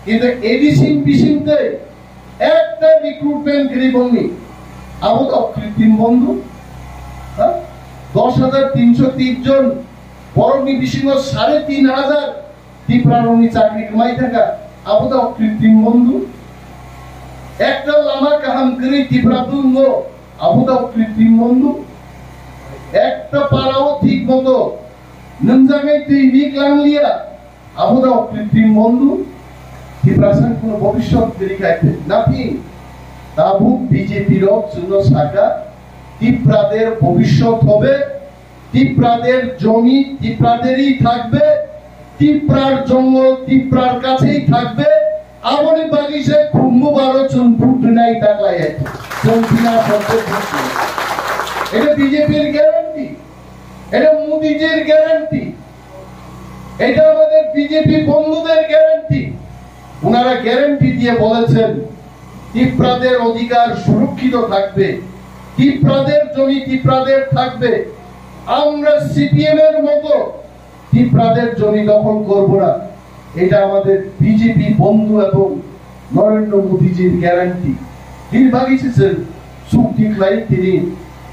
কিন্তু এডিসিং বিশিংতে একটা রিক্রুটমেন্ট গৃহবন্দী আবু অকৃত্রিম বন্ধু 10,330 জন বরণী বিশিং 3,500 ত্রিপুরারণী চাকরি কামাই থাকা আবু অকৃত্রিম বন্ধু একটা লামা কাহাম করি ত্রিপুরা দুঙ্গ আবু অকৃত্রিম বন্ধু একটা পাড়াও ঠিক মতো নমজাঙ্গাই তুই নিকলাংলিয়া আবু অকৃত্রিম বন্ধু ত্রিপুরাসান কোন ভবিষ্যৎ দেখাইতে নাথিং তাবু বিজেপির জন্য শাখা ত্রিপুরাদের ভবিষ্যৎ হবে ত্রিপুরাদের জমি ত্রিপুরাদেরই থাকবে ত্রিপুরার জঙ্গল ত্রিপুরার কাছেই থাকবে আমনি বাগিসে কুম্ভ 12 জন ভোট নাই টাকলাই আছে চলছিনা সত্য এটা বিজেপির গ্যারান্টি এটা মোদিজির গ্যারান্টি এটা আমাদের বিজেপি বন্ধুদের গ্যারান্টি ওনারা গ্যারান্টি দিয়ে বলেছেন ত্রিপুরাদের অধিকার সুরক্ষিত থাকবে ত্রিপুরাদের জমি ত্রিপুরাদের থাকবে আমরা সিপিএম এর মতো ত্রিপুরাদের জমি দখল করব না এটা আমাদের বিজেপি বন্ধু এবং নরেন্দ্র মোদীজির গ্যারান্টি তিনি ভাগিয়েছেন চুক্তি লাই তিনি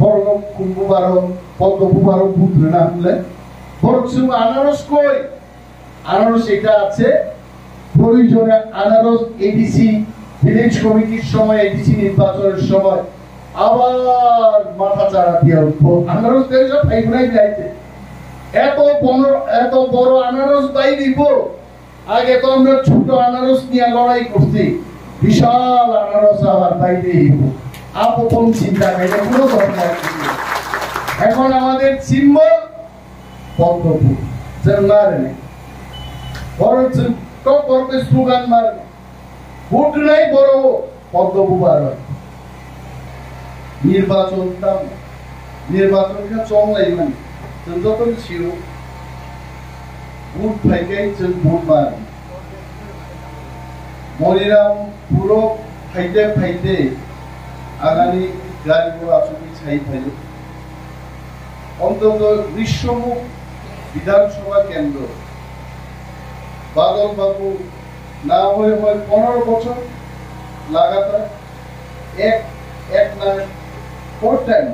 বড় কুম্ভ 12 পদ্ম 12 পুত্র না হলে বড় আনারস কই আনারস এটা আছে প্রয়োজনে আনারস এডিসি ভিলেজ কমিটির সময় এডিসি নির্বাচনের সময় আবার মাথা চাড়া দিয়ে উঠবো আনারস দেশ ফাইনাই যাইতে এত বড় আনারস বাই দিব আগে তো আমরা ছোট আনারস নিয়ে লড়াই করছি বিশাল আনারস আবার বাই দিব আপন চিন্তা নেই কোনো দরকার নেই এখন আমাদের সিম্বল পদ্মফুল মারে বড় করবে স্লোগান মারে ভোট নাই বড় পদ্মফুল হয় নির্বাচনটা চলাই মানে যত ছিল ভোট ফাইকাই ভোট মার মরিরাম পুরো ফাইতে আগামী গাড়িগুলো আসলে ছাই ফাইল অন্তত গ্রীষ্মমুখ বিধানসভা কেন্দ্র বাদল বাবু না হয়ে হয় 15 বছর লাগাতার এক না 4 টাইম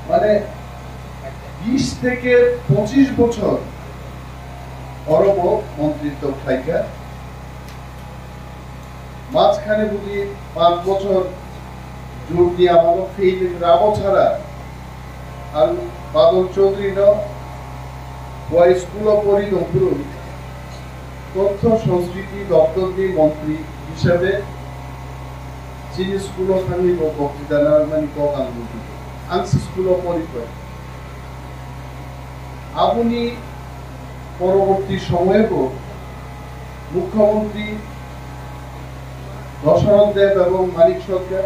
মানে 20 থেকে 25 বছর অরব মন্ত্রিত্ব থাইকা মাঝখানে বুঝি 5 বছর জোর দিয়ে আমাদের ফেল রামো ছাড়া আর বাদল চৌধুরী স্কুল পরিদর্শন তথ্য সংস্কৃতি দপ্তর দিয়ে মন্ত্রী হিসাবে যিনি স্কুল থাকলে বক্তৃতা না মানে আংশি স্কুল পরিচয় আপনি পরবর্তী সময়ে মুখ্যমন্ত্রী দশরথ দেব এবং মানিক সরকার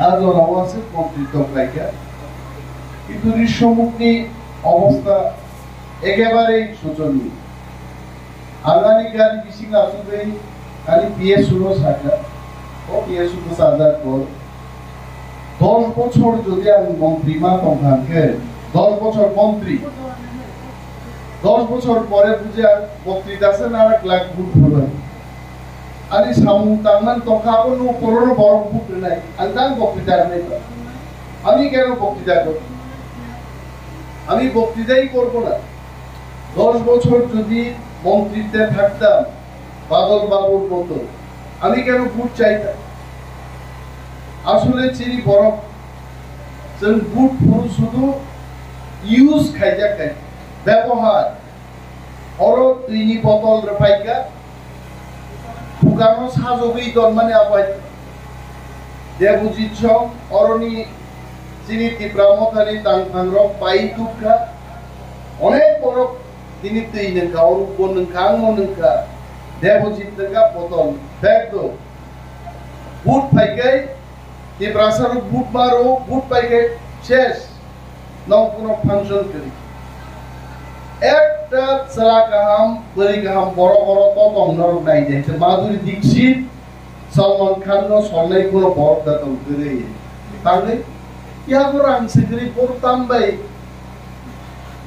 আজও আছে মন্ত্রিত্ব লাইকা কিন্তু সম্মুখী অবস্থা একেবারেই শোচনীয় আগামী গাড়ি বিশিং আসবে খালি পিএসুলো শাখা ও পিএসুলো সাজার পর 10 বছর যদি আমি মন্ত্রী মা তংখানকে 10 বছর মন্ত্রী 10 বছর পরে বুঝে বক্তৃতা আছে না 1 লাখ ভোট হলো আরে সামু তামান তংখাবো নো করোনা বড় ভোট নাই আনতাম বক্তৃতা নাই আমি কেন বক্তৃতা করব আমি বক্তৃতাই করব না 10 বছর যদি মন্ত্রিত্বে থাকতাম বাদল বাবুর মতো আমি কেন ভোট চাইতাম আসলে চিনি বড় ভোট পুরো শুধু ইউজ খাইজা খাই ব্যবহার অর তিনি বোতল রফাইকা দোকানো সাজবেই দল মানে আপাই দেবজিৎ অরণি চিনি তীব্রামতানি তাংখাংর পাই দুঃখা অনেক বড় তিনি তুই নঙ্কা অরূপ নঙ্কা আঙ্গ নঙ্কা দেবজিৎ নঙ্কা বোতল ব্যাগ দো বুট ফাইকাই তীব্রাসার বুট মারো বুট পাইকাই শেষ নও কোনো ফাংশন করি একটা চালা কাহাম বড়ি কাহাম বড় বড় তত অন্যরূপ নাই যাইছে মাধুরী দীক্ষিত সলমান খান সন্ন্যাই কোনো বড় দাতন করে তাহলে ইয়া করে আনছে করি করতাম ভাই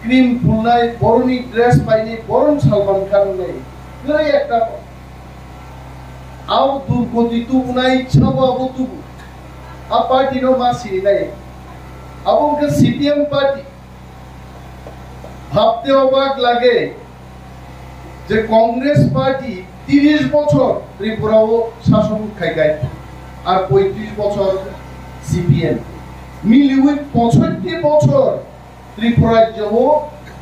ক্রিম ফুল নাই, বরণী ড্রেস পাইনি, বরণ সালমান খান নেই, একটা আও দুর্গতি তুবু নাই, ছাবো আবু তুবু আ পার্টি নো মাসি নাই আবুকে সিপিএম পার্টি। ভাবতে অবাক লাগে যে কংগ্রেস পার্টি 30 বছর ত্রিপুরাও শাসন খাইগায় আর 35 বছর সিপিএম মিলিয়ে 65 বছর ত্রিপুরায় যাবো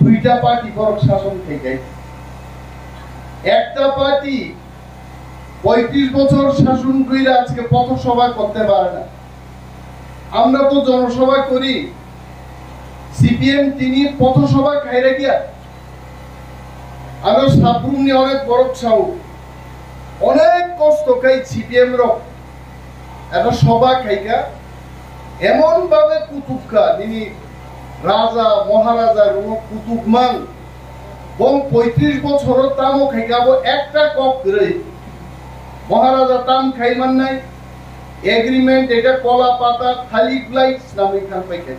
দুইটা পার্টি বড় শাসন খাইগায়। একটা পার্টি 35 বছর শাসন কইরা আজকে পথসভা করতে পারে না। আমরা তো জনসভা করি, সিপিএম তিনি পথসভা খাইরা গিয়া আমরা সাবরুম নিয়ে অনেক বড় ছাউ অনেক কষ্ট খাই সিপিএম র একটা সভা খাইকা এমন ভাবে কুতুবকা তিনি রাজা মহারাজা কুতুব মান বং 35 বছর তামও খাইকাবো একটা কপ করে মহারাজা তাম খাইমান নাই এগ্রিমেন্ট এটা কলা পাতা খালি ফ্লাইটস নামে খান পাইকে।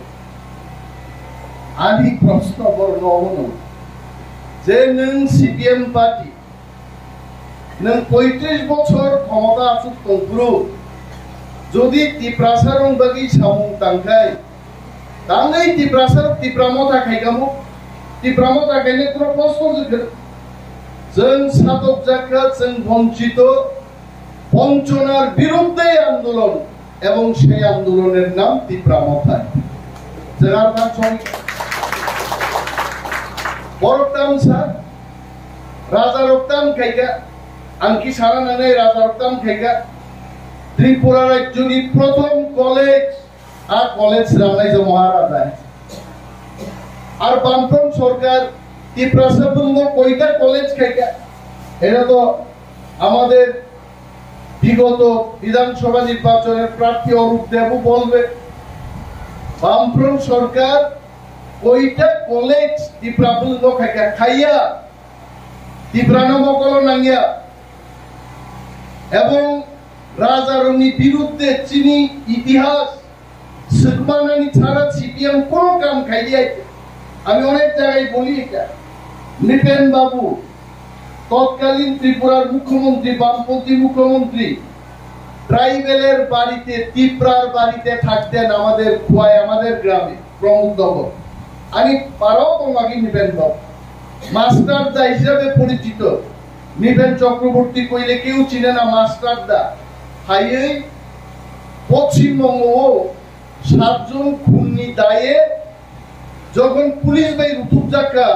আমি প্রশ্ন বর্ণ অবন যে নং সিপিএম পার্টি নং 35 বছর ক্ষমতা আসুক তন্ত্র যদি টিপ্রাসারং বাগি সামুং তাংখাই তাংলাই টিপ্রাসার টিপ্রামতা খাইগামু টিপ্রামতা খাইলে তোর প্রশ্ন जों साधक जाखा जों বঞ্চিত বঞ্চনার বিরুদ্ধে আন্দোলন এবং সেই আন্দোলনের নাম তীব্রামথা। যার নাম বড়টাম স্যার রাজা রক্তাম খাইগা আনকি সারা নানে রাজা রক্তাম খাইগা ত্রিপুরার একজনই প্রথম কলেজ আর কলেজ রানাই যে মহারাজা আর বামফ্রন্ট সরকার ত্রিপ্রাসাবঙ্গ কয়টা কলেজ খাইগা এটা তো আমাদের বিগত বিধানসভা নির্বাচনের প্রার্থী অরূপ দেব বলবে বামফ্রন্ট সরকার কয়টা কলেজ ত্রিপ্রাবঙ্গ খাইগা খাইয়া ত্রিপ্রানমকল নাঙ্গিয়া এবং রাজারণী বিরুদ্ধে চিনি ইতিহাস সুকমানানি ছাড়া সিপিএম কোন কাম খাইয়া। আমি অনেক জায়গায় বলি এটা নৃপেন বাবু তৎকালীন ত্রিপুরার মুখ্যমন্ত্রী বামপন্থী মুখ্যমন্ত্রী ট্রাইবেলের বাড়িতে ত্রিপুরার বাড়িতে থাকতেন আমাদের খোয়ায় আমাদের গ্রামে প্রমুখনগর। আমি পারাও তোমাকে নৃপেন বাবু মাস্টারদা হিসাবে পরিচিত। নৃপেন চক্রবর্তী কইলে কেউ চিনে না মাস্টারদা। হাইয়ে পশ্চিমবঙ্গ 7 জন খুনি দায়ে যখন পুলিশ বাই রুথুপ জাকা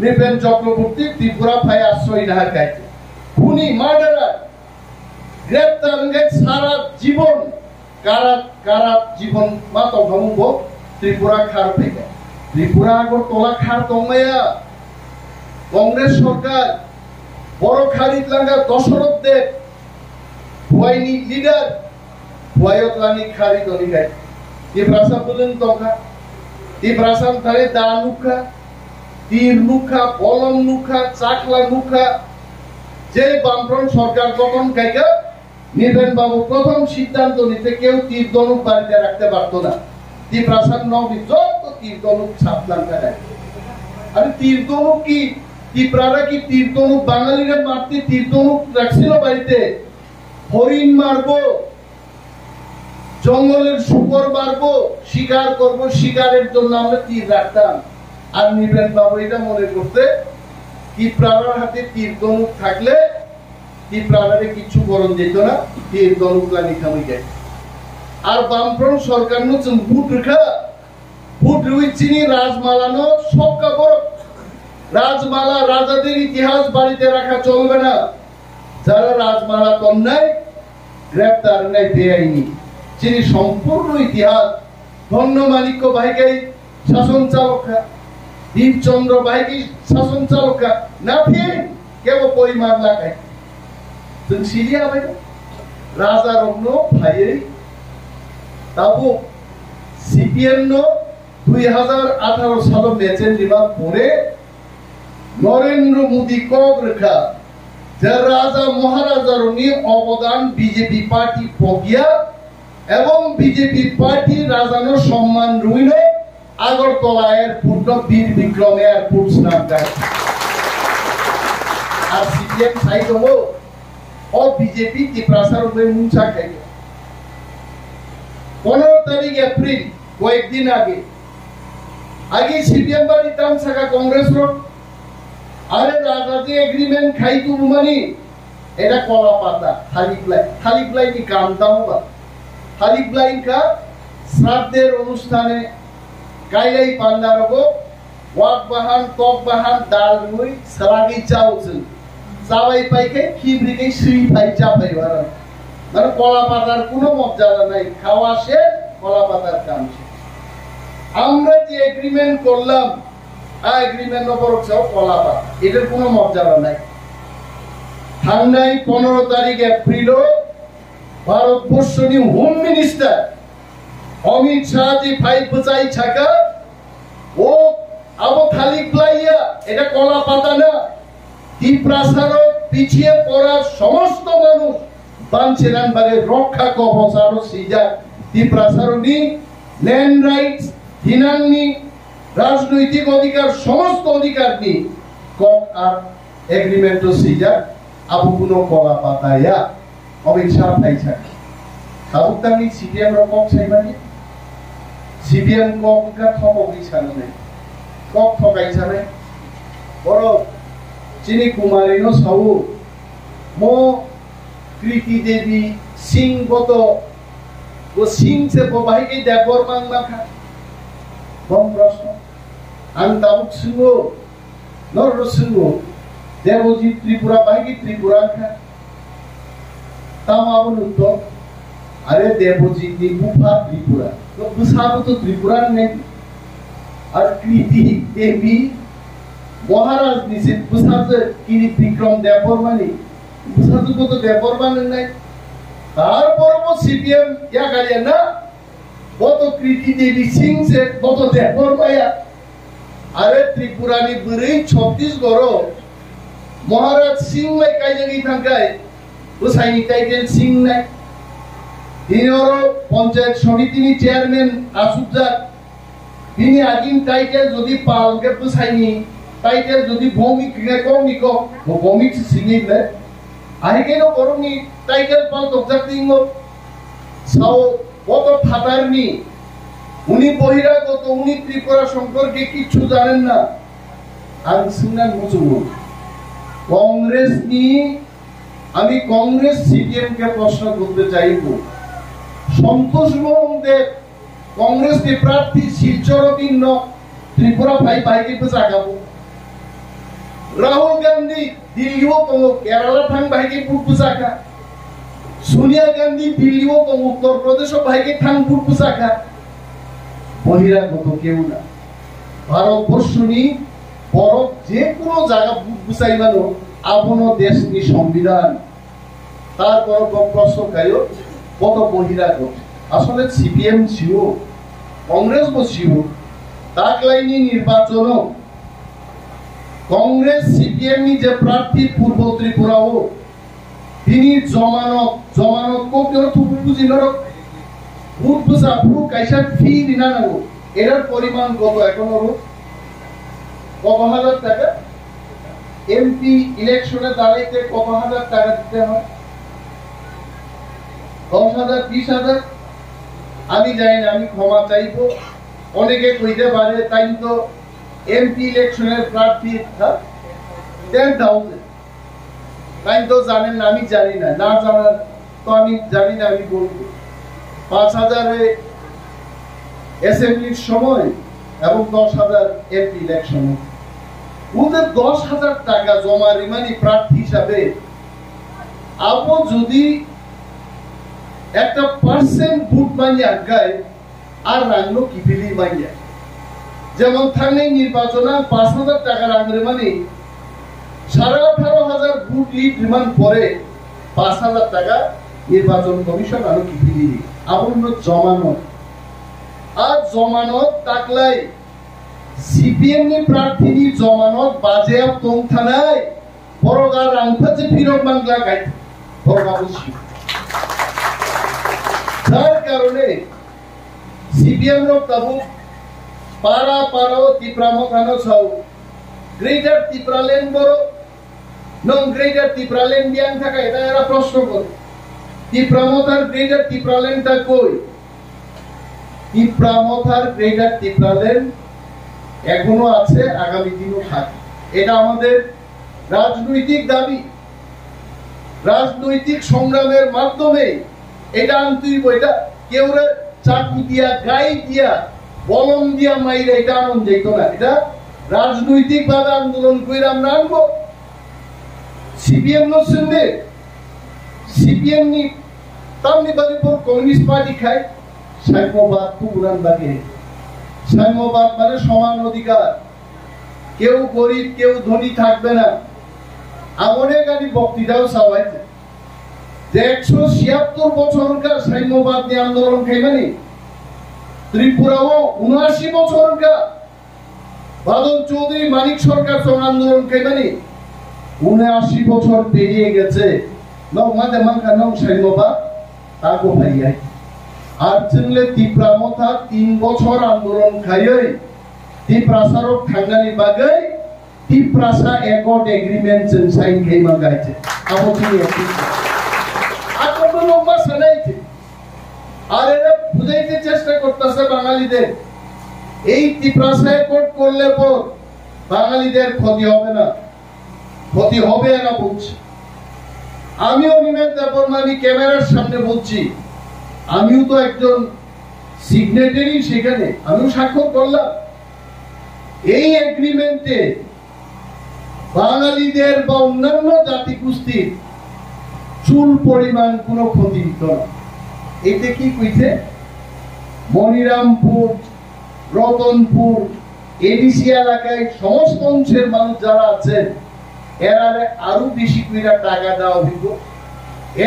নৃপেন চক্রবর্তী ত্রিপুরা ভাই আশ্রয় না খাইছে খুনি মার্ডারার গ্রেপ্তার সারা জীবন কারা জীবন মাতো ভঙ্গ ত্রিপুরা খার থেকে ত্রিপুরা আগর তোলা খার তমায়া কংগ্রেস সরকার বড় খারিদ লাগা দশরথ দেব ভুয়াইনি লিডার ভুয়ায়তলানি খারিদ অনিগাই ত্রিপ্রাসা বলেন তকা ত্রিপ্রাসাম ধারে দা নুখা তীর নুখা বলম নুখা চাকলা নুখা যে বামফ্রন্ট সরকার তখন গাইগা নৃপেন বাবু প্রথম সিদ্ধান্ত নিতে কেউ তীর ধনুক বাড়িতে রাখতে পারতো না। ত্রিপ্রাসাদ নবী যত তীর ধনুক ছাপলাম কাটায় আরে তীর ধনুক কি ত্রিপুরারা কি তীর ধনুক বাঙালিরা মারতে তীর ধনুক রাখছিল বাড়িতে? হরিণ মারবো জঙ্গলের শুকর মারবো শিকার করব শিকারের জন্য আমরা তীর রাখতাম। আর নৃপেন বাবু এটা মনে করতে ত্রিপুরার হাতে তীর ধনুক থাকলে ত্রিপুরারে কিছু গরম যেত না তীর ধনুক লাগি খামি যায়। আর বামফ্রন্ট সরকার নতুন ভোট রেখা ভোট রুইচিনি রাজমালানো সবকা বড় রাজমালা রাজাদের ইতিহাস বাড়িতে রাখা চলবে না। যারা রাজমালা কন্যায় গ্রেপ্তার নাই বেআইনি যিনি সম্পূর্ণ ইতিহাস ধন্য মানিক্য ভাইকে শাসন চালকা দীপচন্দ্র ভাইকে শাসন চালকা না ফিরে কেবল পরিমাণ লাগায় তুমি সিরিয়া ভাই রাজা রগ্ন ভাইয়ে তাবু সিপিএম 2018 সাল ম্যাচের নিবার পরে নরেন্দ্র মোদী কক রেখা যে রাজা মহারাজার অবদান বিজেপি পার্টি প্রজ্ঞা এবং বিজেপি পার্টি রাজানোর সম্মান রইল আগরতলা এয়ারপোর্ট বীর বিক্রম এয়ারপোর্ট নাম দেয় আর সিপিএম সাইড হলো ও বিজেপি ত্রিপুরাসার মুছা খাই 15 তারিখ এপ্রিল কয়েকদিন আগে সিপিএম বাড়ি দাম থাকা কংগ্রেস রোড আরে রাজাজি এগ্রিমেন্ট খাই তুলমানি এটা কলা পাতা খালিক লাই কি কাম দাও বা খালিক লাই কা শ্রাদ্ধের অনুষ্ঠানে গাইলাই পান্ডারগো ওয়াক বাহান টক বাহান ডাল মুই সালাগি চাউছেন চাওয়াই পাইকে খিবরিকে শ্রী পাই চাপাই বারা মানে কলা পাতার কোনো মর্যাদা নাই খাওয়া শেষ কলা পাতার কাম শেষ আমরা যে এগ্রিমেন্ট করলাম এগ্রিমেন্ট নম্বর কলা পাতা এটার কোনো মর্যাদা নাই ঠান্ডায় 15 তারিখ এপ্রিল ভারতবর্ষ নি হোম মিনিস্টার অমিত শাহ জি ফাইল বচাই ছাকা ও আবো খালিক লাইয়া এটা কলা পাতা না ত্রিপুরাসার পিছিয়ে পড়া সমস্ত মানুষ বাঞ্ছিলেন বারে রক্ষা কবচ আর সিজা ত্রিপুরাসারনি ল্যান্ড রাইটস হিনান্নি রাজনৈতিক অধিকার সমস্ত অধিকার নি কক আর এগ্রিমেন্ট সিজা আবু কোনো কলা পাতায়া অমিত শাহ ফাই ছাকা সাবুতানি সিপিএম রকম চাইবানি সিপিএম কক কা থবই ছানে কক ঠকাই ছানে বড় চিনি কুমারিনো সাউ মো কৃতি দেবী সিং গত ও সিং সে ববাইকে দেবর মাংমা খা বম প্রশ্ন আন্তাবুক সিংহ নর সিংহ দেবজি ত্রিপুরা বাইকে ত্রিপুরা খা তাম আবুল উত্তর আরে দেবজি নি বুফা ত্রিপুরা তো বুসাবো তো ত্রিপুরা নেই আর কৃতি দেবী মহারাজ নিষেধ বুঝাতে কিনি বিক্রম দেববর্মানি বুঝাতে তো দেববর্মান নাই তারপর সিপিএম ইয়া গালিয়া না কত কৃতি দেবী সিং সে কত দেববর্মায়া আরে ত্রিপুরানি বরে 36 গড় মহারাজ সিং লাই কাই জায়গায় থাকায় বুঝাইনি টাইটেল সিং নাই তিনিও পঞ্চায়েত সমিতিনি চেয়ারম্যান আসুজা তিনি আগিন টাইটেল যদি পালকে বুঝাইনি টাইটেল যদি ভৌমিক রেকর্ডিক ভৌমিক সিঙ্গিলে আইগেনো করুনি টাইটেল পাল দক্তাতিং সাও কত ফাটারনি উনি বহিরাগত উনি ত্রিপুরা সম্পর্কে কিছু জানেন না আর শুনলেন মুসুমু কংগ্রেস নি আমি কংগ্রেস সিপিএম কে প্রশ্ন করতে চাইবো সন্তোষ মোহন দেব কংগ্রেস কে প্রার্থী শিলচর দিন ত্রিপুরা ভাই ভাইকে তো জাগাবো রাহুল গান্ধী দিল্লিও কমো কেরালা থাং ভাইকে পুরপুসাকা সোনিয়া গান্ধী দিল্লিও কমো উত্তর প্রদেশ ভাইকে থাং পুরপুসাকা বহিরাগত কেউ না ভারতবর্ষ নি বড় যে কোনো জায়গা বুঝাই মানো আপন দেশ নি সংবিধান তারপর প্রশ্ন কায়ো কত বহিরাগত আসলে সিপিএম ছিল কংগ্রেস ছিল তাক লাইনি নির্বাচন কংগ্রেস সিপিএম নি যে প্রার্থী পূর্ব ত্রিপুরাও তিনি জমানত কো কেউ থুপু বুঝিনর ভোট বুঝা ভোট কাইসা ফি দিনা নাগো এর পরিমাণ কত এখনো কত হাজার টাকা এমপি ইলেকশনে দাঁড়াইতে কত হাজার টাকা দিতে হয় 10,000 20,000 আমি জানি না আমি ক্ষমা চাইবো অনেকে কইতে পারে তাই তো এমপি ইলেকশনের প্রার্থী 10,000 তাই তো জানেন না আমি জানি না না জানার তো আমি জানি না আমি বলবো 5,000 এ অ্যাসেম্বলির সময় এবং 10,000 এমপি ইলেকশনে ওদের 10,000 টাকা জমা রিমানি প্রার্থী হিসাবে আপনি যদি একটা পার্সেন্ট ভোট মাইয়া গায় আর রাংলো কি ফিলি মাইয়া যেমন থানে নির্বাচন 5,000 টাকা রাংরে মানে 18,500 ভোট লিড রিমান পরে 5,000 টাকা নির্বাচন কমিশন আরো কি ফিলি আপন জমানত আর জমানত তাকলাই সিপিএম নি প্রার্থী নি জমানত বাজেয়াব তোম থানায় বড়গা রাংফাজে ফিরক বাংলা গাই বড়গা বসি যার কারণে সিপিএম র তাবু para paro Tipramokano sau Greater Tipralen boro non Greater Tipralen diang থাকা এটা এরা প্রশ্ন করে Tipramothar Greater Tipralen টা কই Tipramothar Greater Tipralen এখনো আছে আগামী দিনও থাকবে এটা আমাদের রাজনৈতিক দাবি রাজনৈতিক সংগ্রামের মাধ্যমে এটা আনতেই এটা কেউ চাকু দিয়া গাই দিয়া বলম দিয়া মাইরে এটা আনন্দ যেত না এটা রাজনৈতিক ভাবে আন্দোলন করে আমরা আনবো সিপিএম নসেন্দে সিপিএম নি তামনি বাদিপুর কমিউনিস্ট পার্টি খায় সাম্যবাদ পুরান বাগে সাম্যবাদ মানে সমান অধিকার কেউ গরিব কেউ ধনী থাকবে না আমনে গাড়ি বক্তৃতাও সবাইছে যে 176 বছরকার সাম্যবাদ নিয়ে আন্দোলন খাইবানি ত্রিপুরাও 79 বছরকার বাদল চৌধুরী মানিক সরকার সঙ্গে আন্দোলন খাইবানি 79 বছর পেরিয়ে গেছে নং মাঝে মানকা নং সাম্যবাদ তাগো ভাইয়াই আর চিনলে তীব্রামথা 3 বছর আন্দোলন খাইই তীব্রাসারক থাঙ্গানি বাগাই তীব্রাসা একট এগ্রিমেন্ট সাইন খাইমা গাইছে আমচিনি একটি আকন্দ লম্বা সানাইছে আর এরা বুঝাইতে চেষ্টা করতেছে বাঙালিদের এই তীব্রাসা একট করলে পর বাঙালিদের ক্ষতি হবে না ক্ষতি হবে না বলছে আমিও নিমেন দেববর্মা ক্যামেরার সামনে বলছি আমিও তো একজন সিগনেটারি সেখানে আমিও স্বাক্ষর করলাম এই এগ্রিমেন্টে বাঙালিদের বা অন্যান্য জাতিগোষ্ঠীর চুল পরিমাণ কোনো ক্ষতি হতো না এতে কি কইছে মনিরামপুর রতনপুর এডিসি এলাকায় সমস্ত অংশের মানুষ যারা আছেন এরা আরো বেশি কইরা টাকা দেওয়া হইব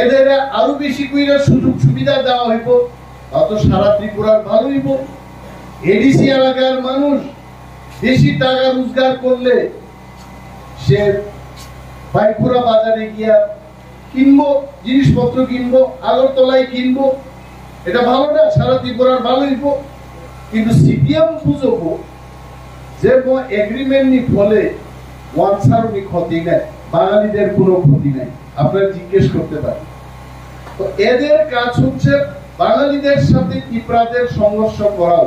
এদের আরো বেশি কইরা সুযোগ সুবিধা দেওয়া হইব অত সারা ত্রিপুরার ভালো হইব এডিসি এলাকার মানুষ বেশি টাকা রোজগার করলে সে বাইপুরা বাজারে গিয়া কিনবো জিনিসপত্র কিনবো আগরতলায় কিনবো এটা ভালো না সারা ত্রিপুরার ভালো হইব কিন্তু সিপিএম বুঝবো যে এগ্রিমেন্ট নি ফলে ওয়ানসারনি ক্ষতি নাই বাঙালিদের কোনো ক্ষতি নাই আপনারা জিজ্ঞেস করতে পারেন তো এদের কাজ হচ্ছে বাঙালিদের সাথে ত্রিপুরাদের সংঘর্ষ করা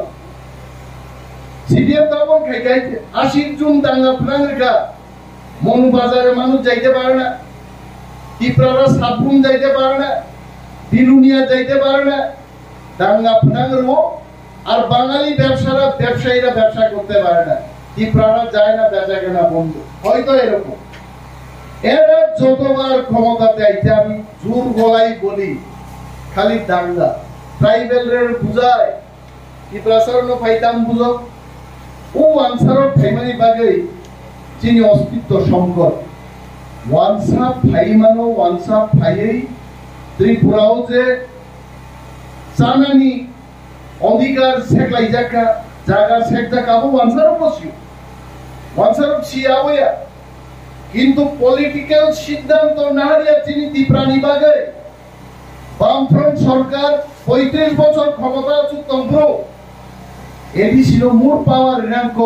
সিপিএম তখন খাইতে 80 জুন দাঙ্গা ফ্রাঙ্গা মনু বাজারে মানুষ যাইতে পারে না ত্রিপুরারা সাবরুম যাইতে পারে না বিলুনিয়া যাইতে পারে না দাঙ্গা ফ্রাঙ্গো আর বাঙালি ব্যবসায়ীরা ব্যবসা করতে পারে না ত্রিপুরারা যায় না বেচা কেনা বন্ধ হয়তো এরকম এরা যতবার ক্ষমতাতে আইতে আমি জোর গলায় বলি খালি দাঙ্গা ট্রাইবেল রে বুঝায় ত্রিপুরাসার ফাইতাম বুঝো ও আনসার ফ্যামিলি বাগে চিনি অস্তিত্ব সংকট ওয়ানসা ফাইমানো ওয়ানসা ফাইয়েই ত্রিপুরাও যে জানানি অধিকার সেকলাই জায়গা সেক জায়গাবো ওয়ানসারও বসিও ওয়ানসারও ছিয়াবয়া কিন্তু পলিটিক্যাল সিদ্ধান্ত না হারিয়া চিনি ত্রিপুরানি বাগে বামফ্রন্ট সরকার 35 বছর ক্ষমতা আছে তন্ত্র এডি ছিল মোর পাওয়ার রিলাঙ্ক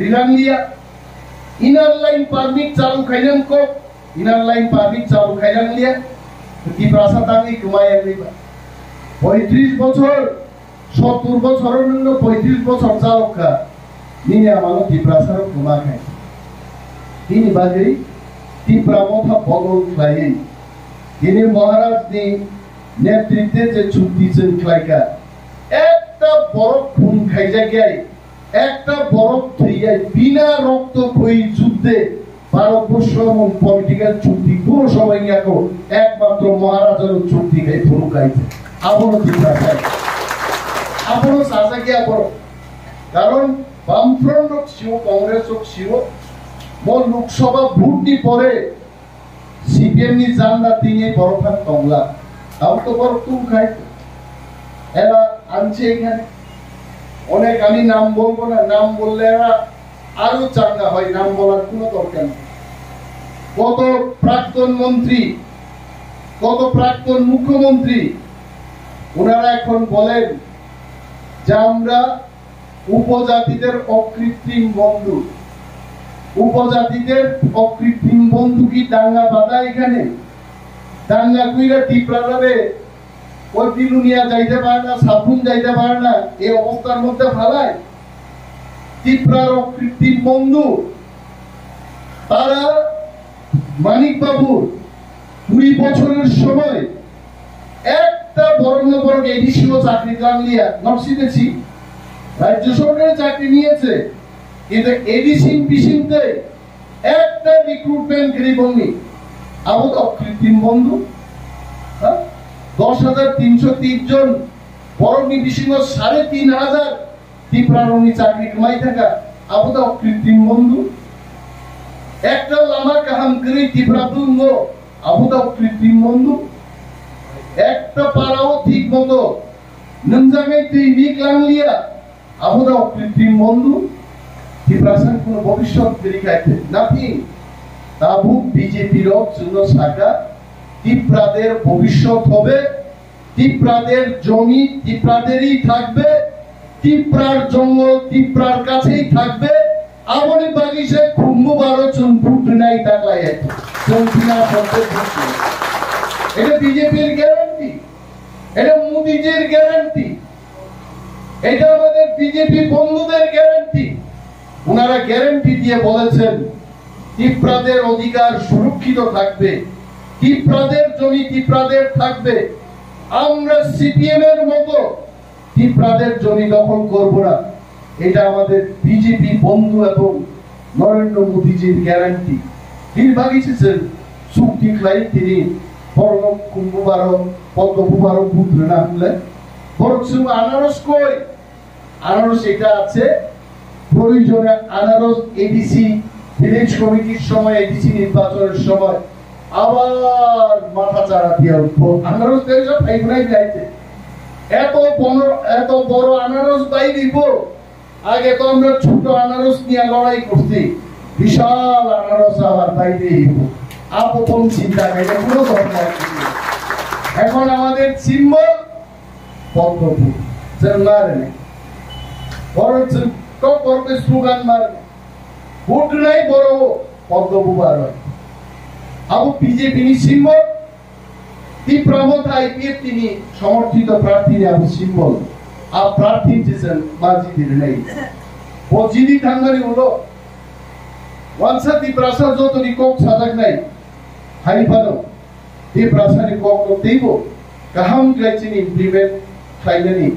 রিলাঙ্গিয়া ইনার লাইন পারমিট চালু খাইলেন কো ইনার লাইন পারমিট চালু খাইলেন লিয়া ত্রিপুরা তাঙ্গি কুমায় এলিবা 35 বছর 70 বছরের জন্য 35 বছর চালকা নিনে আমানো ত্রিপুরাসার কুমা খাই তিনি বাজে ত্রিপুরামথা বদল খাই তিনি মহারাজ নি নেতৃত্বে যে চুক্তি চেন খাইকা একটা বড় খুন খাইজা গিয়ে একটা বড় থইয়া বিনা রক্ত বই যুদ্ধে ভারতবর্ষ এবং পলিটিক্যাল চুক্তি কোনো সময় গিয়াকো একমাত্র মহারাজের চুক্তি খাই পুরো খাইছে আপনও চিন্তা খাই আপনও সাজা গিয়া বড় কারণ বামফ্রন্ট হোক ছিল কংগ্রেস হোক ছিল মোর লোকসভা ভোট নি পরে সিপিএম নি জানলা তিনি বড় খান তংলা তাও তো বড় তুম খাই এরা আনছে এখানে অনেক আমি নাম বলবো না নাম বললে এরা আরো চাঙ্গা হয় নাম বলার কোনো দরকার নেই কত প্রাক্তন মন্ত্রী কত প্রাক্তন মুখ্যমন্ত্রী ওনারা এখন বলেন যে আমরা উপজাতিদের অকৃত্রিম বন্ধু, উপজাতিদের অকৃত্রিম বন্ধু কি দাঙ্গা বাধা এখানে দাঙ্গা কইরা টিপরা যাবে ওই বিলুনিয়া যাইতে পারে না, সাপুন যাইতে পারে না, এই অবস্থার মধ্যে ফালায় টিপরার অকৃত্রিম বন্ধু। তারা মানিক বাবুর 2 বছরের সময় একটা বর্ণবর্গ এডিসিও চাকরি কামলিয়া নরসিতেছি রাজ্য সরকারের চাকরি নিয়েছে, কিন্তু এডিসি বিশিংতে একটা রিক্রুটমেন্ট গৃহবন্দী আবদ অকৃত্রিম বন্ধু। 10,330 জন বরণী বিশিঙ্গ 3,500 টিপ্রারণী চাকরি কামাই থাকা আবদ অকৃত্রিম বন্ধু। একটা লামা কাহাম করে টিপ্রাবৃন্দ আবদ অকৃত্রিম বন্ধু। একটা পাড়াও ঠিক মতো নমজামে তুই নিকলাংলিয়া আবদ অকৃত্রিম বন্ধু। টিপ্রাসান কোন ভবিষ্যৎ দেখাইতে নাথিং। তাবু বিজেপির জন্য শাখা টিপ্রাদের ভবিষ্যৎ হবে, টিপ্রাদের জমি টিপ্রাদেরই থাকবে, টিপ্রার জঙ্গল টিপ্রার কাছেই থাকবে। আমনি বাগিসে খুম্বু 12 জন ভোট নাই টাকলাই চলছিনা সরকার ভোট। এটা বিজেপির গ্যারান্টি, এটা মোদিজির গ্যারান্টি, এটা আমাদের বিজেপি বন্ধুদের গ্যারান্টি। ওনারা গ্যারান্টি দিয়ে বলেছেন টিপ্রাদের অধিকার সুরক্ষিত থাকবে, টিপ্রাদের জমি টিপ্রাদের থাকবে। আমরা সিপিএম এর মতো টিপ্রাদের জমি দখল করব না, এটা আমাদের বিজেপি বন্ধু এবং নরেন্দ্র মোদীজির গ্যারান্টি। তিনি ভাগিয়েছেন চুক্তি লাই তিনি বড় কুম্ভবারো পদ্মবারো পুত্র না হলে বরং আনারস কই আনারস এটা আছে প্রয়োজনে আনারস এডিসি ভিলেজ কমিটির সময় এডিসি নির্বাচনের সময় আবার মাথা চারা দিয়ে উঠবো। আনারস দেশ ফাইনাই যাইছে এত বড় আনারস বাই দিব। আগে তো আমরা ছোট আনারস নিয়ে লড়াই করছি, বিশাল আনারস আবার বাইরে আপন চিন্তা নেই, কোনো দরকার নেই। এখন আমাদের সিম্বল পদ্মফুল মারে নেই, বড় স্লোগান মারে ভোট নাই বড় পদ্মফুল আর হয়। আবু বিজেপি সিম্বল তীব্রমত আইপিএফ তিনি সমর্থিত প্রার্থী আবু সিম্বল আর প্রার্থী দিয়েছেন মাজিদের নেই বজিদি থাঙ্গারি হলো ওয়ানসাতি প্রাসাদ যত রিকক সাদাক নাই হাইফানো এই প্রাসাদি কক দেব কাহাম গ্রাইচিন ইমপ্লিমেন্ট খাইলেনি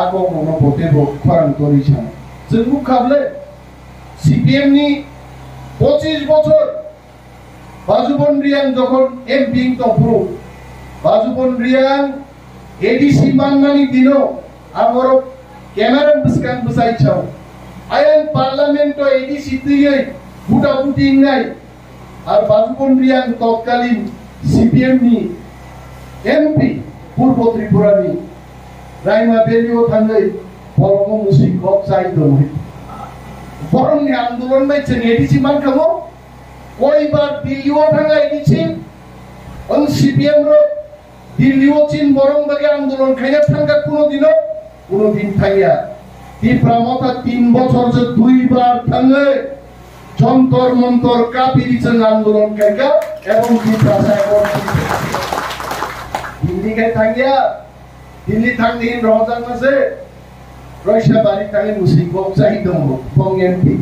আগো মনো বতেব খরান করিছান जों खाबले সিপিএম নি 25 বছর বাজুবন রিয়াং যখন এমপি তফরু বাজুবন রিয়াং এডিসি মানমানি দিনো আমর ক্যামেরা বিস্কান বসাইছাও আইন পার্লামেন্ট ও এডিসি দিয়ে ফুটা ফুটিং নাই আর বাজুবন রিয়াং তৎকালীন সিপিএম নি এমপি পূর্ব ত্রিপুরা নি রাইমা বেলিও থাঙ্গাই বরং মুসিক কক চাইতো বরং আন্দোলন বাইছে এডিসি মান খামো কয়বার দিল্লিও থাঙ্গা এডিসি অন সিপিএম র দিল্লিও চিন বরং বাগে আন্দোলন খাইয়া থাঙ্গা কোনদিন থাইয়া তীব্রমতা 3 বছর যে 2 বার থাঙ্গে যন্তর মন্তর কাপিরিছেন আন্দোলন খাইয়া এবং কি ভাষায় দিল্লি কে থাঙ্গিয়া দিল্লি থাঙ্গি রমজান মাসে রয়সা বাড়ি থাঙ্গে মুসলিম কক চাইতো বং এমপি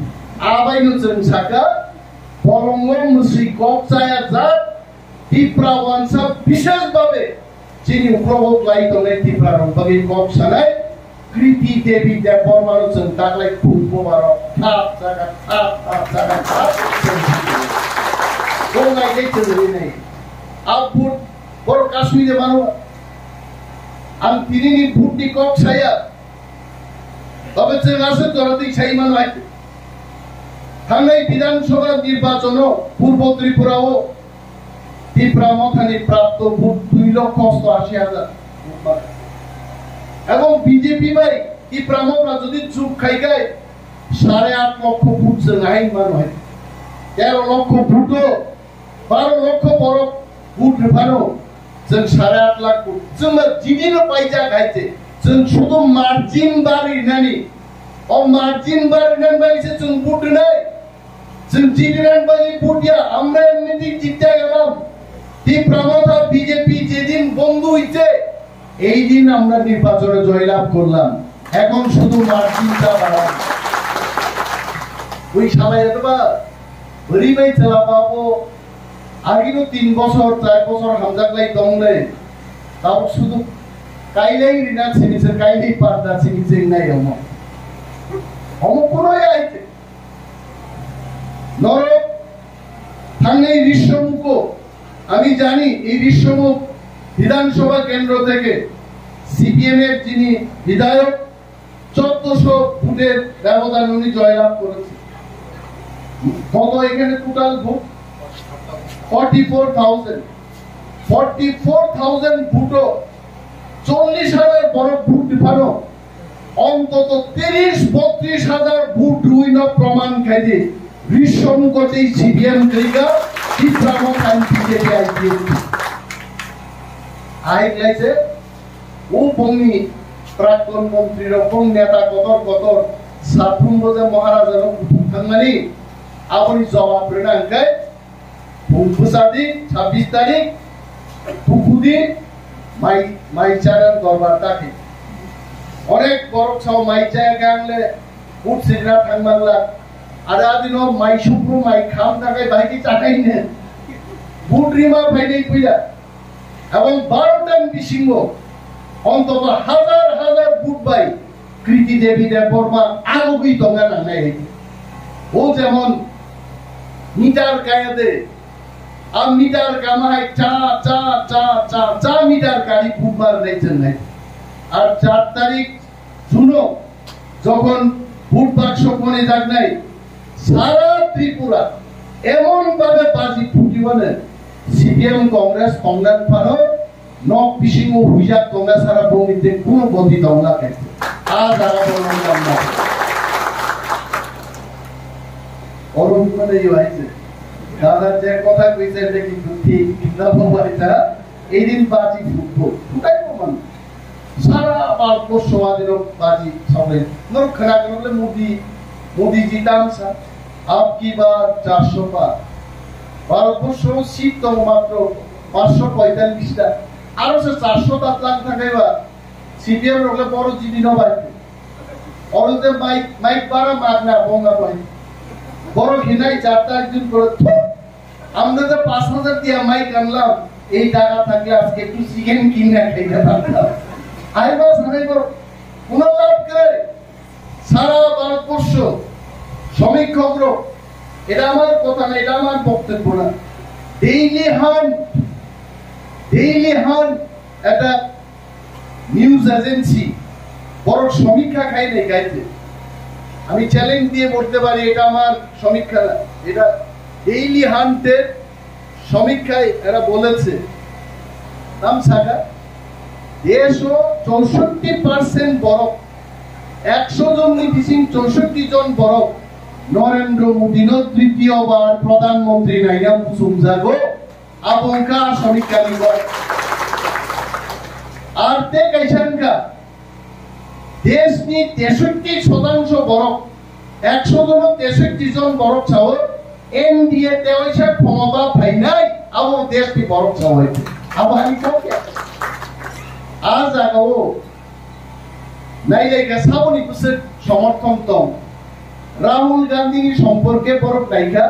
আবাই নুচন সাকা বরং মুসলিম কক চায়া যা তীব্রা ওয়ানসা বিশেষভাবে যিনি উপভোগ লাইতো নেই তীব্রা রংবাগে কক সানায় কৃতি দেবী দেব বর্মারোচন তাকলাই খুব বোমারো থাপ জায়গা কোনাই দেখতে দেবে নেই আউটপুট বড় কাশ্মীরে মানো আমি তিনি ভুটনি কক ছায়া তবে যে রাসে জনতিক ছাই মানো আছে থাঙ্গাই বিধানসভা নির্বাচন পূর্ব ত্রিপুরাও ত্রিপুরা মথানি প্রাপ্ত ভোট 2,80,000 এবং বিজেপি ভাই ত্রিপুরা মথা যদি চুপ খাই গায় 8.5 লক্ষ ভোট যে নাই মান হয় 13 লক্ষ ভোট 12 লক্ষ বড় ভোট ভানো जों 8.5 লাখ ভোট जों जिनिनो पाइजा गायते जों শুধু মার্জিন বাড়ি নানি margin bargain by some put tonight. Some children by Putia, Amra and Midi Chitagam, the Pramota BJP Jedin Bondu Ite, Aidin Amra Nipazor Joyla Kurlam, Ekon Sudu Martin Sabara. We shall have Ribai Salapapo, Agino Tin Bosor, Tripos or Hamzaklai Dongle, Tau Sudu Kailai Rinat Sinis and Kaili Parta Sinis in Nayamo. Homopunoya. নরক থানে ঋষ্যমুখ আমি জানি এই ঋষ্যমুখ বিধানসভা কেন্দ্র থেকে CPM এর যিনি বিধায়ক 1400 ভোটের ব্যবধান উনি জয়লাভ করেছে কত এখানে টোটাল ভোট 44,000 ভোট 40,000 বড় ভোট দিফানো অন্তত 30-32,000 ভোট রুইন প্রমাণ খাইছে ঋষ্যমুখতেই সিপিএম করিকা চিত্রামক আইন বিজেপি আইপি আইলাইছে ও বঙ্গি প্রাক্তন মন্ত্রী রকম নেতা কতর সাফুম্বদে মহারাজার থাঙ্গানি আপনি জবাব রেনাঙ্কাই ফুলফুসাদি 26 তারিখ তুকুদি মাইচারান দরবার তাকে অনেক বড় ছাও মাইচায়া গাংলে উঠছিনা থাঙ্গালা আদাদিনো মাই সুপ্রু মাই খাম টাকাই বাইকি চাটাই নেন বুটরিমা ফাইনাই কইলা এবং 12টান বিসিংহ অন্তত হাজার বুট বাই কৃতি দেবী দেববর্মা আগোই দঙ্গা নাঙাই ও যেমন মিটার গায়াদে আর মিটার কামাই চা মিটার গাড়ি ফুটবার রয়েছেন নাই আর 4 তারিখ শুনো যখন ভোট বাক্স মনে যাক নাই সারা ত্রিপুরা এমন ভাবে বাজি ফুটি বলে সিপিএম কংগ্রেস কংগ্রেস ফারো নক পিসিং ও হুইজা কংগ্রেস সারা বঙ্গিতে কোন গতি দংলা খেতে আজ যারা বললাম আমরা অরুণ মানে এই হইছে দাদা যে কথা কইছে এটা কিন্তু ঠিক না বাবাইটা এই দিন বাজি ফুটবো ফুটাই প্রমাণ সারা ভারতবর্ষ আদির বাজি সবাই নর খানা করলে মোদি জিতামসা आपकी बात 400 बार ভারতবর্ষ শীত মাত্র 545টা আর 407 লাখ থাকাইবা সিপিএম রলে বড় জিডি নবাই অরুতে মাইক বারা মাগনা বঙ্গা পাই বড় হিনাই 4টা একদিন করে আমরা তো 5000 দিয়া মাইক আনলাম এই টাকা থাকলে আজকে একটু চিকেন কিনে খাইতে পারতাম আইবা সারাই বড় কোন লাভ করে সারা ভারতবর্ষ সমীক্ষকরা এটা আমার কথা না এটা আমার বক্তব্য না ডেইলি হান্ট একটা নিউজ এজেন্সি বড় সমীক্ষা খাই নাই গাইতে আমি চ্যালেঞ্জ দিয়ে বলতে পারি এটা আমার সমীক্ষা না এটা ডেইলি হান্টের সমীক্ষায় এরা বলেছে নাম সাগা দেশ 64% বরফ 100 জন নিবিসিং 64 জন বরফ নরেন্দ্র মোদী তৃতীয়বার প্রধানমন্ত্রী নাইনা সুমজাগো আপনকা সমীক্ষা নিব আর তে কাইছানকা দেশনি 63% বরফ 100 জন 63 জন বরফ ছাও এনডিএ তে ওইসা ক্ষমতা পাই নাই আবো দেশটি বরফ ছাও হইছে আবানি কোকে আজ আগাও নাইলে গাসাবনি কুসে সমর্থন তো রাহুল গান্ধী সম্পর্কে বরফ নাইকা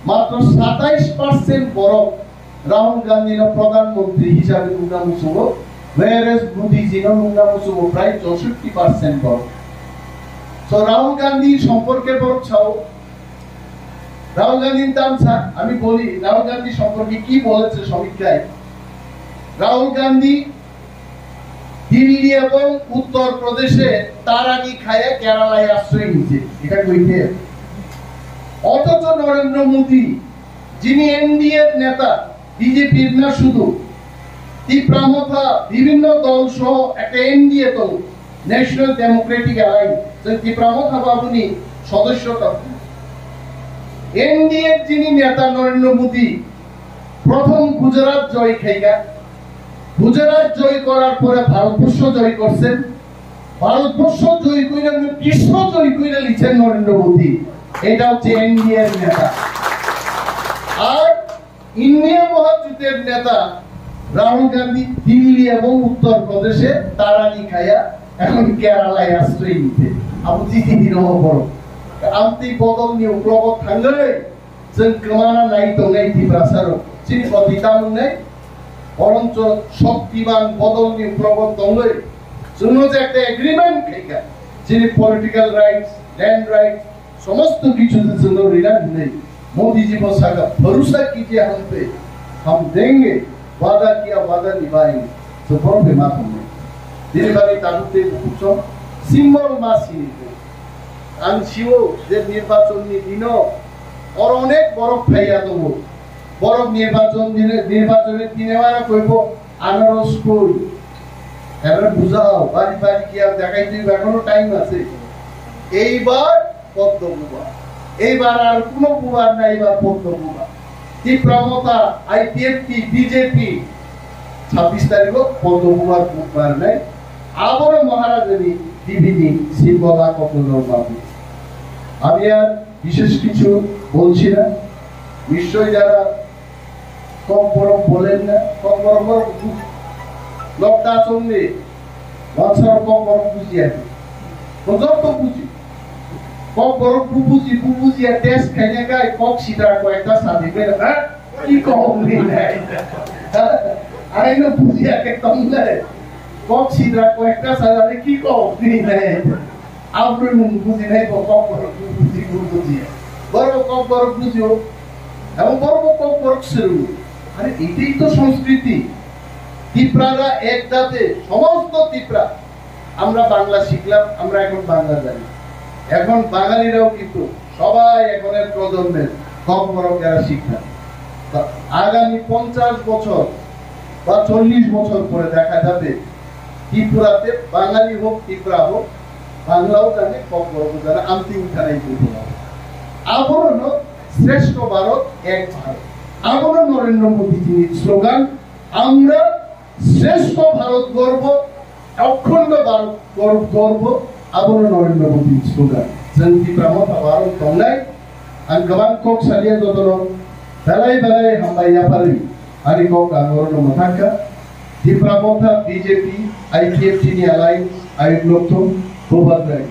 মাত্র 27% বরফ রাহুল গান্ধীর প্রধানমন্ত্রী হিসাবে নুঙ্গামুসুগো whereas মোদিজির নুঙ্গামুসুগো প্রায় 64% বরফ সো রাহুল গান্ধী সম্পর্কে বরফ ছাও রাহুল গান্ধীর তামসা আমি বলি রাহুল গান্ধী সম্পর্কে কি বলেছে সমীক্ষায় রাহুল গান্ধী দিল্লি এবং উত্তর প্রদেশে তারানি খায় কেরালায় আশ্রয় নিচ্ছে এটা কইতে অথচ নরেন্দ্র মোদী যিনি এনডিএর নেতা বিজেপির না শুধু তীব্রামথা বিভিন্ন দল সহ একটা এনডিএ দল ন্যাশনাল ডেমোক্রেটিক অ্যালায়েন্স তীব্রামথা বাবুনি সদস্যতা এনডিএর যিনি নেতা নরেন্দ্র মোদী প্রথম গুজরাট জয় খাইগা গুজরাট জয় করার পরে ভারতবর্ষ জয় করছেন ভারতবর্ষ জয়ী কইরা বিশ্ব জয়ী কইরা লিখছেন নরেন্দ্র মোদী। এটা হচ্ছে এনডিএর নেতা। আর ইন্ডিয়া মহাজোটের নেতা রাহুল গান্ধী দিল্লি এবং উত্তর প্রদেশে তারানি খায়া এখন কেরালায় আশ্রয় নিতে আবু জিদি বড় আমতি বদল নিয়ে প্রবত থাঙ্গলে जों गोमाना नाय दंनाय टिप्रासार जिनि प्रतिदान नै বরঞ্চ শক্তিবান বদলনি প্রবত দংলে জন্য যে একটা এগ্রিমেন্ট খাইকা যিনি পলিটিক্যাল রাইটস ল্যান্ড রাইটস সমস্ত কিছুর জন্য রিলান নেই। मोदी जी को सागा भरोसा कीजिए हम पे, हम देंगे, वादा किया वादा निभाएंगे। तो बड़ो बेमा हमने दिने बारे तालुते पूछो सिंबल मासी आं शिव जे निर्वाचन दिनो और अनेक बरफ फाइया दबो बरफ निर्वाचনের দিনে মারা কইব আনারস কই এবারে বুঝাও বাড়ি বাড়ি কি আর দেখাইতে এখনো টাইম আছে। এইবার পদ্মভূবা এইবার আর কোনো বুবার নাই, এবার পদ্মভূবা তীব্রমতা আইপিএফটি বিজেপি 26 তারিখ পদ্মভূবার বুবার নাই আবার মহারাজানি দিবিনি সিম্বলা কখনো বাবু। আমি আর বিশেষ কিছু বলছি না, নিশ্চয় যারা কম বরফ বলেন না কম বরফ লোকটা সঙ্গে বছর কম বরফ বুঝি আছে যত বুঝি কম বরফ বুঝি আর টেস্ট খাইনে গায় কক সিটার কয়েকটা সাথে হ্যাঁ কি কম নেই আরে না বুঝি আগে কম নেই কক সিটার কয়েকটা সাথে কি কম নেই আপনার বুঝি নাই কম বরফ বুঝি বড় কম বরফ বুঝিও এবং বড় কম বরফ শুরু। আরে এটাই তো সংস্কৃতি। তিপ্রারা এক জাতে সমস্ত তিপ্রা আমরা বাংলা শিখলাম, আমরা এখন বাংলা জানি। এখন বাঙালিরাও কিন্তু সবাই এখনের প্রজন্মের কম বরফ যারা শিক্ষা আগামী 50 বছর বা 40 বছর পরে দেখা যাবে ত্রিপুরাতে বাঙালি হোক তিপ্রা হোক বাংলাও জানে কম বরফ জানে আমতি উঠানাই করতে হবে। আবরণ শ্রেষ্ঠ ভারত এক ভারত আবরণ নরেন্দ্র মোদীজির স্লোগান আমরা শ্রেষ্ঠ ভারত গর্ব অখণ্ড ভারত গর্ব আবরণ নরেন্দ্র মোদীর স্লোগান जों टिप्रामता भारत दंनाय आं गोबां कक सालिया जतन बेलाय हामबाय याफारि आरि कक आंगरनो मथांका टिप्रामता बीजेपी आईपीएफटी नि अलायन्स आयुक्त बोबाद्राय